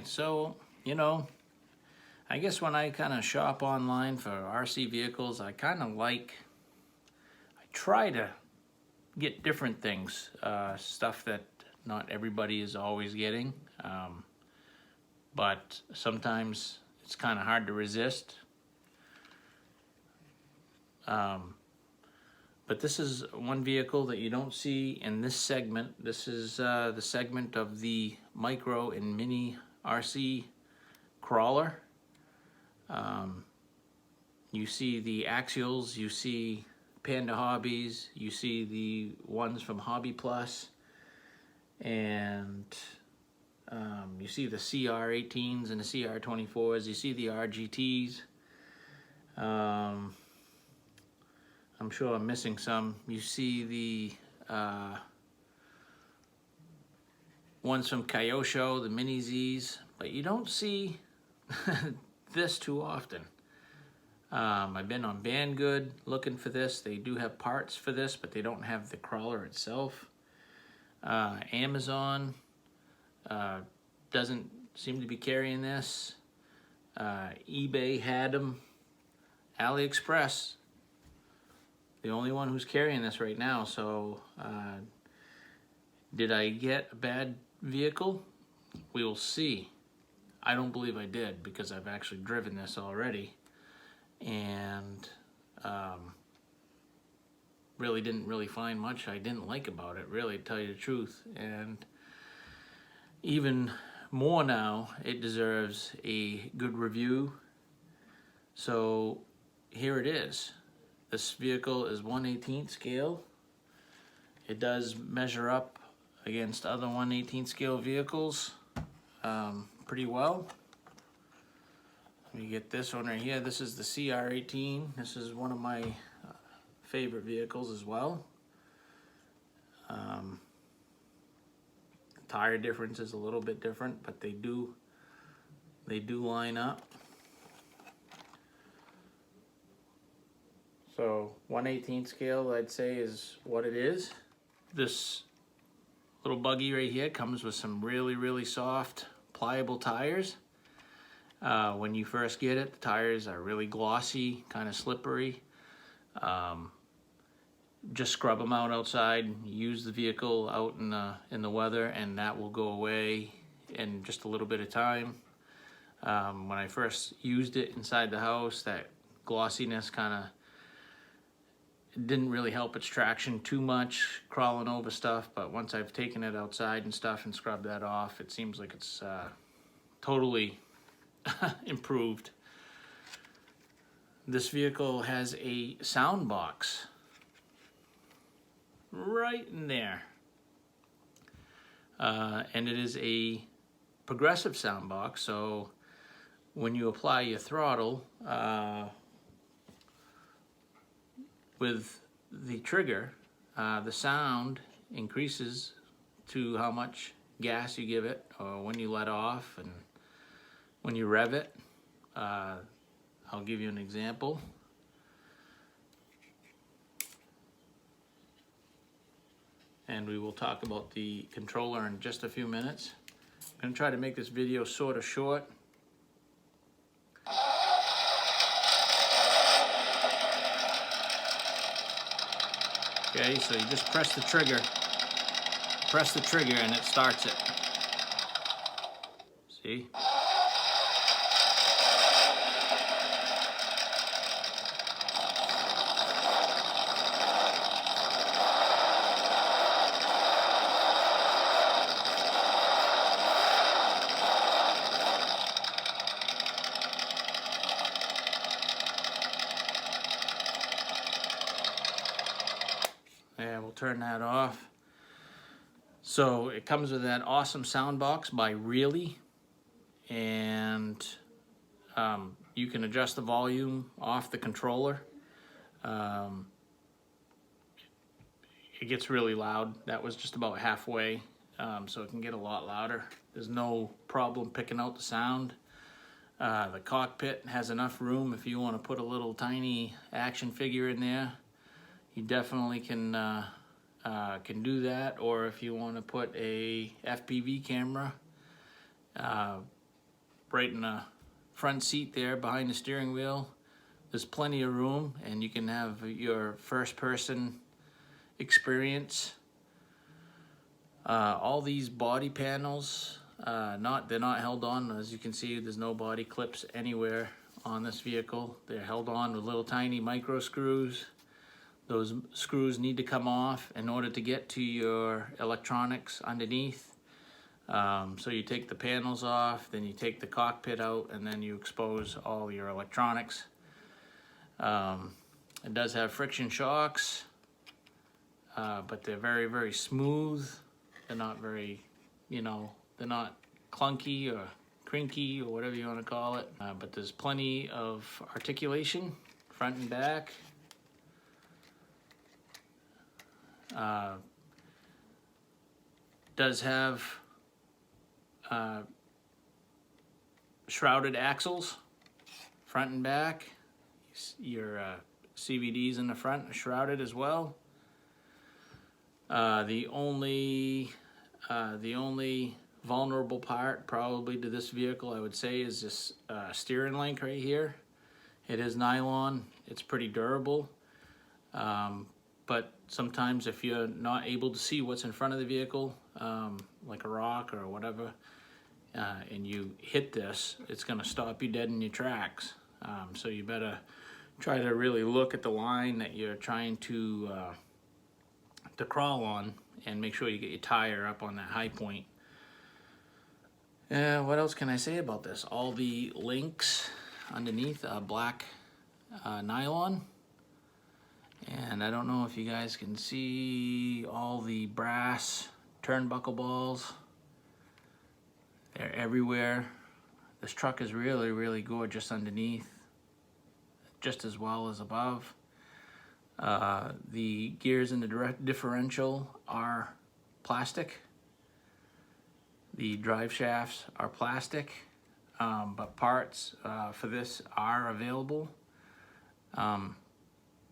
So, I guess when I kind of shop online for RC vehicles, I try to get different things, stuff that not everybody is always getting, but sometimes it's kind of hard to resist. But this is one vehicle that you don't see in this segment. This is the segment of the micro and mini RC crawler. You see the axials, you see Panda Hobbies, you see the ones from Hobby Plus, and you see the CR18s and the CR24s, you see the RGTs. I'm sure I'm missing some. You see the ones from Kyosho, the Mini Zs, but you don't see this too often. I've been on Banggood looking for this. They do have parts for this, but they don't have the crawler itself. Amazon doesn't seem to be carrying this. eBay had them. AliExpress, the only one who's carrying this right now. So did I get a bad vehicle? We will see. I don't believe I did, because I've actually driven this already and really didn't find much I didn't like about it, really, to tell you the truth. And even more now, it deserves a good review. So here it is. This vehicle is 1/18 scale. It does measure up against other 1/18 scale vehicles pretty well. Let me get this one right here. This is the CR18. This is one of my favorite vehicles as well. The tire difference is a little bit different, but they do line up. So 1/18 scale, I'd say, is what it is. This little buggy right here comes with some really soft, pliable tires. When you first get it, the tires are really glossy, kind of slippery. Just scrub them out outside. Use the vehicle out in the weather, and that will go away in just a little bit of time. When I first used it inside the house, that glossiness kind of didn't really help its traction too much, crawling over stuff. But once I've taken it outside and stuff and scrubbed that off, it seems like it's totally improved. This vehicle has a sound box right in there, and it is a progressive sound box. So when you apply your throttle with the trigger, the sound increases to how much gas you give it, or when you let off, and when you rev it. I'll give you an example. And we will talk about the controller in just a few minutes. I'm going to try to make this video sort of short. Okay, so you just press the trigger and it starts it. See? Yeah, we'll turn that off. So it comes with that awesome sound box by Really, and you can adjust the volume off the controller. It gets really loud. That was just about halfway, so it can get a lot louder. There's no problem picking out the sound. The cockpit has enough room if you want to put a little tiny action figure in there. You definitely can do that, or if you want to put a FPV camera, right in the front seat there behind the steering wheel. There's plenty of room, and you can have your first person experience. All these body panels, they're not held on. As you can see, there's no body clips anywhere on this vehicle. They're held on with little tiny micro screws. Those screws need to come off in order to get to your electronics underneath. So you take the panels off, then you take the cockpit out, and then you expose all your electronics. It does have friction shocks, but they're very, very smooth. They're not very, they're not clunky or crinky or whatever you want to call it. But there's plenty of articulation, front and back. Does have shrouded axles, front and back. Your CVDs in the front are shrouded as well. The only vulnerable part probably to this vehicle, I would say, is this steering link right here. It is nylon. It's pretty durable. But sometimes if you're not able to see what's in front of the vehicle, like a rock or whatever, and you hit this, it's going to stop you dead in your tracks. So you better try to really look at the line that you're trying to crawl on, and make sure you get your tire up on that high point. What else can I say about this? All the links underneath are black nylon. And I don't know if you guys can see all the brass turnbuckle balls. They're everywhere. This truck is really, really gorgeous underneath, just as well as above. The gears in the differential are plastic. The drive shafts are plastic, but parts for this are available.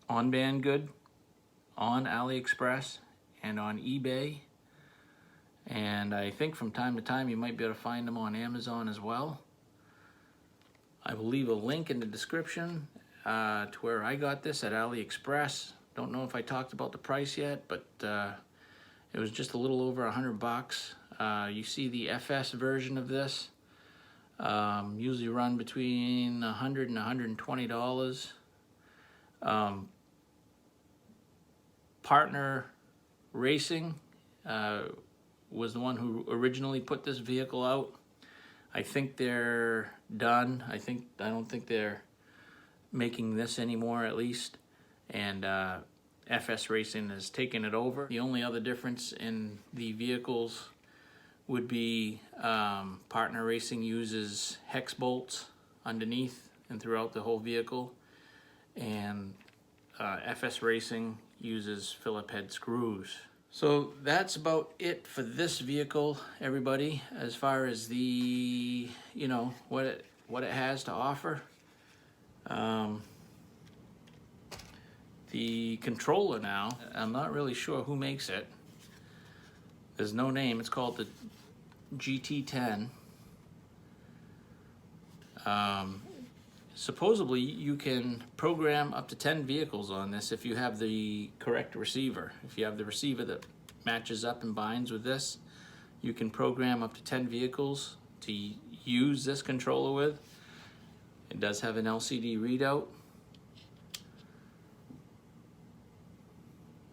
On Banggood, on AliExpress, and on eBay. And I think from time to time you might be able to find them on Amazon as well. I will leave a link in the description to where I got this at AliExpress. Don't know if I talked about the price yet, but it was just a little over $100. You see the FS version of this, usually run between $100 and $120. Partner Racing was the one who originally put this vehicle out. I think they're done. I don't think they're making this anymore, at least. And FS Racing has taken it over. The only other difference in the vehicles would be Partner Racing uses hex bolts underneath and throughout the whole vehicle, and FS Racing uses Phillip head screws. So that's about it for this vehicle, everybody, as far as the, what it has to offer. The controller now, I'm not really sure who makes it. There's no name. It's called the GT10. Supposedly you can program up to 10 vehicles on this if you have the correct receiver. If you have the receiver that matches up and binds with this, you can program up to 10 vehicles to use this controller with. It does have an LCD readout.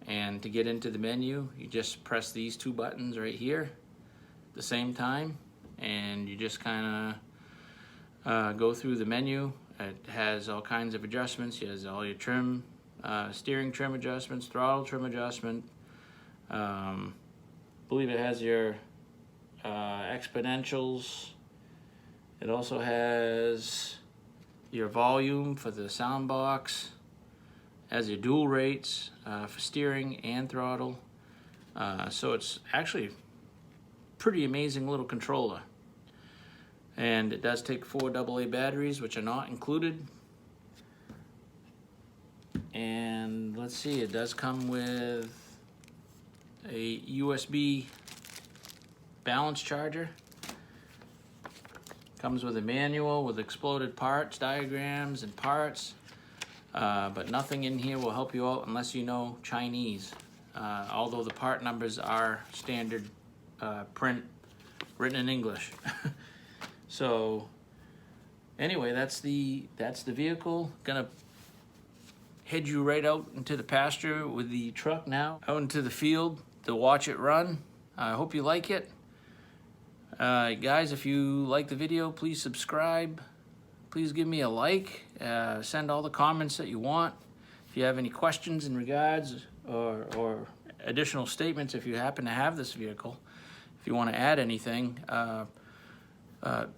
And to get into the menu, you just press these two buttons right here at the same time, and you just kind of go through the menu. It has all kinds of adjustments. It has all your trim, steering trim adjustments, throttle trim adjustment. Believe it has your exponentials. It also has your volume for the sound box. Has your dual rates for steering and throttle. So it's actually a pretty amazing little controller. And it does take 4 AA batteries, which are not included. And let's see, it does come with a USB balance charger Comes with a manual with exploded parts, diagrams, and parts. But nothing in here will help you out unless you know Chinese. Although the part numbers are standard print, written in English. So anyway, that's the vehicle. Gonna head you right out into the pasture with the truck now, out into the field to watch it run. I hope you like it. Guys, if you like the video, please subscribe. Please give me a like. Send all the comments that you want. If you have any questions in regards or additional statements, if you happen to have this vehicle, if you want to add anything,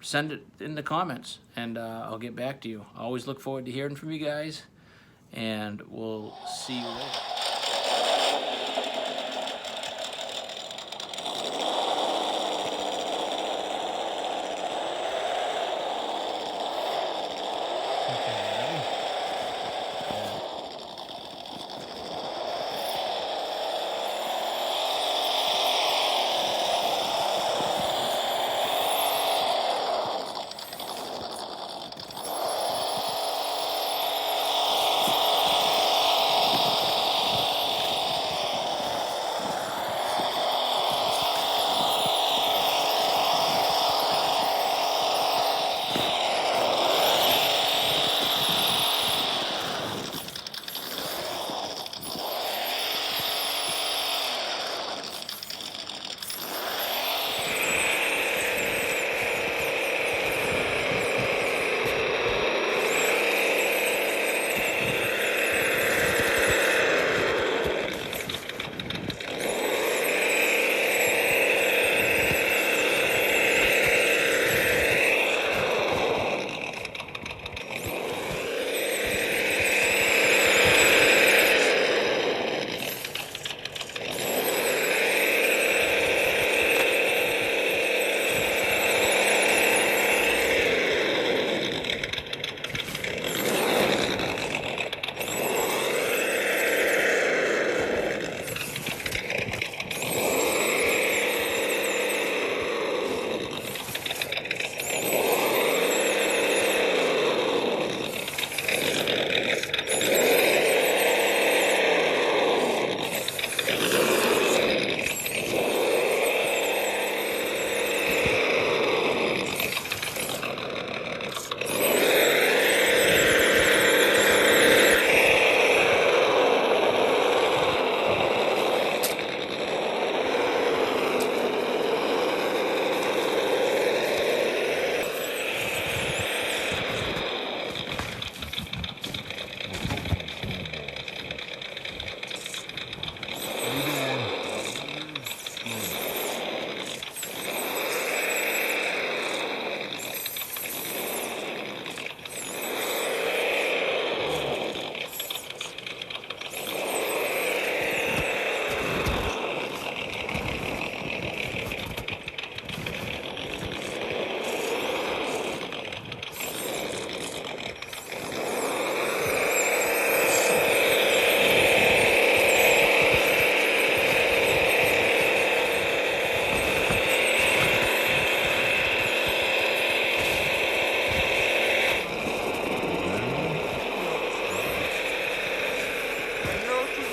send it in the comments and I'll get back to you. I always look forward to hearing from you guys, and we'll see you later.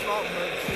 Not much.